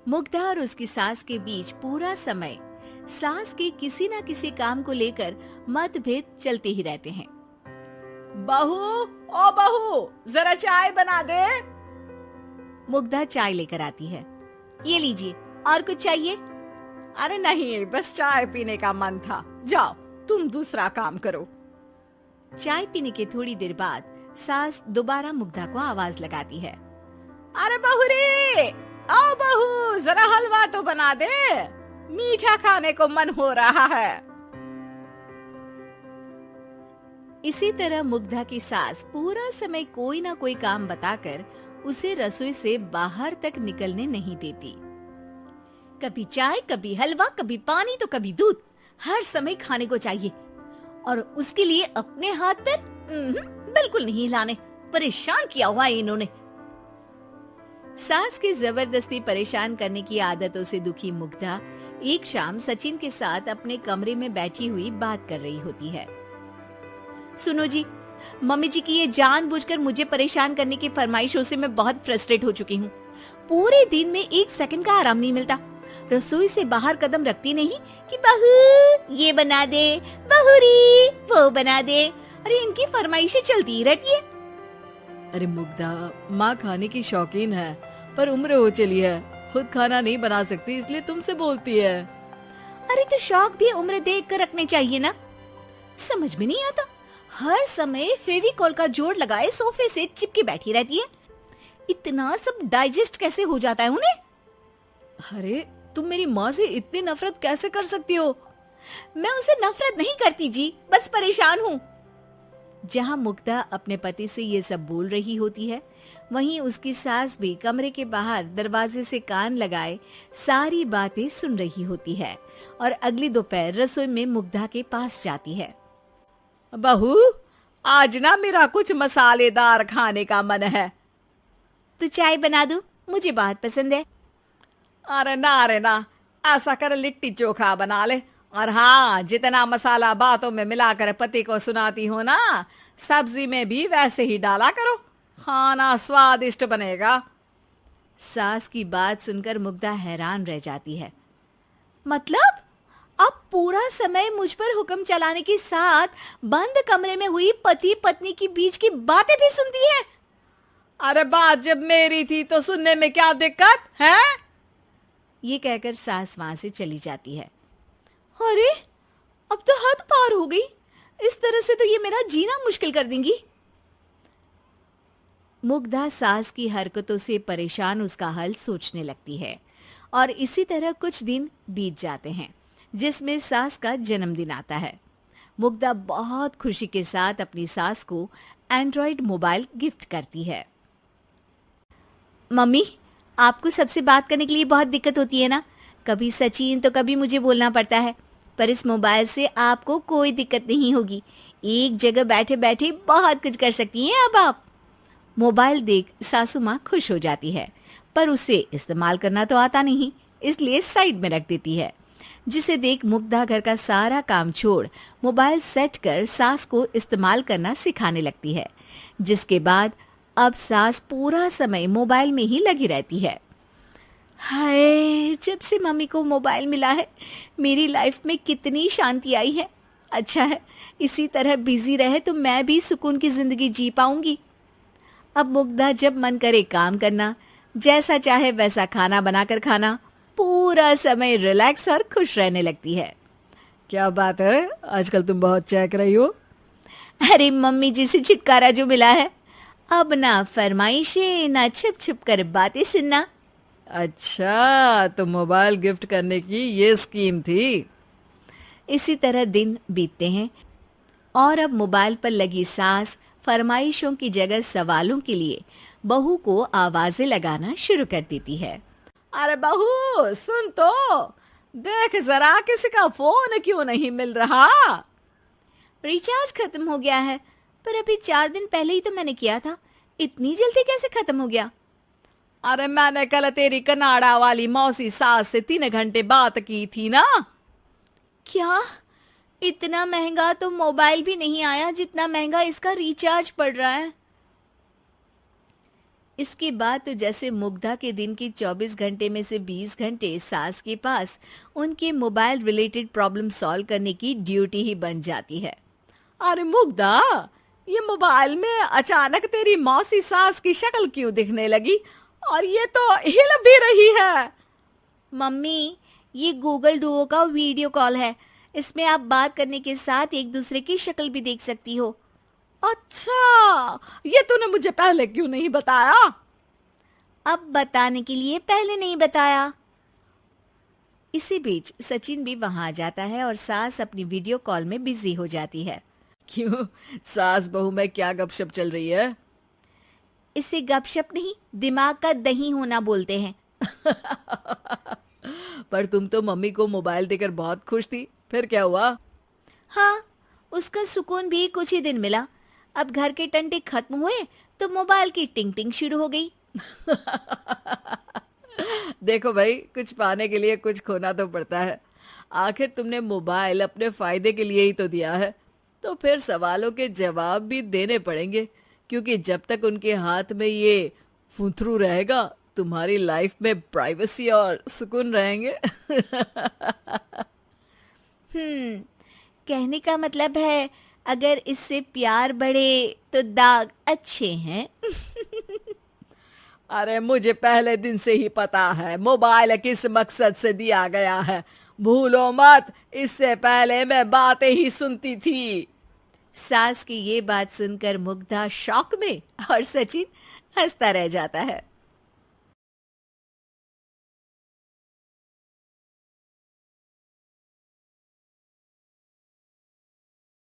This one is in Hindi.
मुग्धा और उसकी सास के बीच पूरा समय सास के किसी न किसी काम को लेकर मतभेद चलते ही रहते हैं। बहू, ओ बहू, जरा चाय बना दे। मुग्धा चाय लेकर आती है। ये लीजिए, और कुछ चाहिए? अरे नहीं, बस चाय पीने का मन था। जाओ, तुम दूसरा काम करो। चाय पीने के थोड़ी देर बाद सास दोबारा मुग्धा को आवाज लगाती है। अरे बहू रे, आओ बहू, जरा हलवा तो बना दे, मीठा खाने को मन हो रहा है। इसी तरह मुग्धा की सास पूरा समय कोई ना कोई काम बताकर उसे रसोई से बाहर तक निकलने नहीं देती। कभी चाय, कभी हलवा, कभी पानी तो कभी दूध, हर समय खाने को चाहिए और उसके लिए अपने हाथ पर बिल्कुल नहीं हिलाने। परेशान किया हुआ है इन्होंने। सास की जबरदस्ती परेशान करने की आदतों से दुखी मुग्धा एक शाम सचिन के साथ अपने कमरे में बैठी हुई बात कर रही होती है। सुनो जी, मम्मी जी की ये जानबूझकर मुझे परेशान करने की फरमाइशों से मैं बहुत फ्रस्ट्रेट हो चुकी हूँ। पूरे दिन में एक सेकंड का आराम नहीं मिलता। रसोई से बाहर कदम रखती नहीं कि बहू ये बना दे, बहुरी वो बना दे। अरे इनकी फरमाइशें चलती ही रहती है। अरे मुग्धा, माँ खाने की शौकीन है, पर उम्र हो चली है, खुद खाना नहीं बना सकती, इसलिए तुमसे बोलती है। अरे तो शौक भी उम्र देख कर रखने चाहिए ना। समझ में नहीं आता, हर समय फेविकॉल का जोड़ लगाए सोफे से चिपकी बैठी रहती है। इतना सब डाइजेस्ट कैसे हो जाता है उन्हें? अरे तुम मेरी माँ से इतनी नफरत कैसे कर सकती हो? मैं उनसे नफरत नहीं करती जी, बस परेशान हूँ। जहाँ मुग्धा अपने पति से ये सब बोल रही होती है, वहीं उसकी सास भी कमरे के बाहर दरवाजे से कान लगाए सारी बातें सुन रही होती है और अगली दोपहर रसोई में मुग्धा के पास जाती है। बहू, आज ना मेरा कुछ मसालेदार खाने का मन है। तो चाय बना दूं? मुझे बहुत पसंद है। अरे ना, ऐसा कर लिट्टी चोखा बना ले। और हाँ, जितना मसाला बातों में मिलाकर पति को सुनाती हो ना, सब्जी में भी वैसे ही डाला करो, खाना स्वादिष्ट बनेगा। सास की बात सुनकर मुग्धा हैरान रह जाती है। मतलब अब पूरा समय मुझ पर हुक्म चलाने के साथ बंद कमरे में हुई पति पत्नी की बीच की बातें भी सुनती है? अरे बात जब मेरी थी तो सुनने में क्या दिक्कत है? ये कहकर सास वहां से चली जाती है। अरे अब तो हद पार हो गई, इस तरह से तो ये मेरा जीना मुश्किल कर देंगी। मुग्धा सास की हरकतों से परेशान उसका हल सोचने लगती है और इसी तरह कुछ दिन बीत जाते हैं, जिसमें सास का जन्मदिन आता है। मुग्धा बहुत खुशी के साथ अपनी सास को एंड्रॉइड मोबाइल गिफ्ट करती है। मम्मी, आपको सबसे बात करने के लिए बहुत दिक्कत होती है ना? कभी सचिन तो कभी मुझे बोलना पड़ता है, पर इस मोबाइल से आपको कोई दिक्कत नहीं होगी। एक जगह बैठे बैठे बहुत कुछ कर सकती हैं अब आप। मोबाइल देख सासू माँ खुश हो जाती है, पर उसे इस्तेमाल करना तो आता नहीं, इसलिए साइड में रख देती है। जिसे देख मुग्धा घर का सारा काम छोड़ मोबाइल सेट कर सास को इस्तेमाल करना सिखाने लगती है, जिसके बाद अब सास पूरा समय मोबाइल में ही लगी रहती है। हाय, जब से मम्मी को मोबाइल मिला है मेरी लाइफ में कितनी शांति आई है। अच्छा है, इसी तरह बिजी रहे तो मैं भी सुकून की जिंदगी जी पाऊंगी। अब मुग्धा जब मन करे काम करना, जैसा चाहे वैसा खाना बनाकर खाना, पूरा समय रिलैक्स और खुश रहने लगती है। क्या बात है, आजकल तुम बहुत चहक रही हो। अरे मम्मी जी से छुटकारा जो मिला है, अब ना फरमाइशें ना छुप छुप कर बातें सुनना। अच्छा, तो मोबाइल गिफ्ट करने की ये स्कीम थी। इसी तरह दिन बीतते हैं और अब मोबाइल पर लगी सास फरमाइशों की जगह सवालों के लिए बहू को आवाजें लगाना शुरू कर देती है। अरे बहू सुन तो, देख जरा किसी का फोन क्यों नहीं मिल रहा? रिचार्ज खत्म हो गया है, पर अभी 4 दिन पहले ही तो मैंने किया था, इतनी जल्दी कैसे खत्म हो गया? अरे मैंने कल तेरी कनाडा वाली मौसी सास से 3 घंटे बात की थी ना। क्या? इतना महंगा तो मोबाइल भी नहीं आया जितना महंगा इसका रिचार्ज पड़ रहा है। इसके बाद तो जैसे मुग्धा के दिन के 24 घंटे में से 20 घंटे सास के पास उनके मोबाइल रिलेटेड प्रॉब्लम सॉल्व करने की ड्यूटी ही बन जाती है। अरे मुग्धा, ये मोबाइल में अचानक तेरी मौसी सास की शक्ल क्यों दिखने लगी? और ये तो हिल भी रही है। मम्मी, ये गूगल डुओ का वीडियो कॉल है। इसमें आप बात करने के साथ एक दूसरे की शक्ल भी देख सकती हो। अच्छा, ये तूने मुझे पहले क्यों नहीं बताया? अब बताने के लिए पहले नहीं बताया। इसी बीच सचिन भी वहां आ जाता है और सास अपनी वीडियो कॉल में बिजी हो जाती है। क्यों, सास बहू में क्या गपशप चल रही है? इसे गपशप नहीं, दिमाग का दही होना बोलते हैं। पर तुम तो मम्मी को मोबाइल देकर बहुत खुश थी, फिर क्या हुआ? हाँ, उसका सुकून भी कुछ ही दिन मिला। अब घर के टंटे खत्म हुए तो मोबाइल की टिंग टिंग शुरू हो गई। देखो भाई, कुछ पाने के लिए कुछ खोना तो पड़ता है। आखिर तुमने मोबाइल अपने फायदे के लिए ही तो दिया है, तो फिर सवालों के जवाब भी देने पड़ेंगे, क्योंकि जब तक उनके हाथ में ये फुंथरू रहेगा, तुम्हारी लाइफ में प्राइवेसी और सुकून रहेंगे। कहने का मतलब है अगर इससे प्यार बढ़े तो दाग अच्छे हैं। अरे मुझे पहले दिन से ही पता है मोबाइल किस मकसद से दिया गया है। भूलो मत, इससे पहले मैं बातें ही सुनती थी। सास की ये बात सुनकर मुग्धा शॉक में और सचिन हंसता रह जाता है।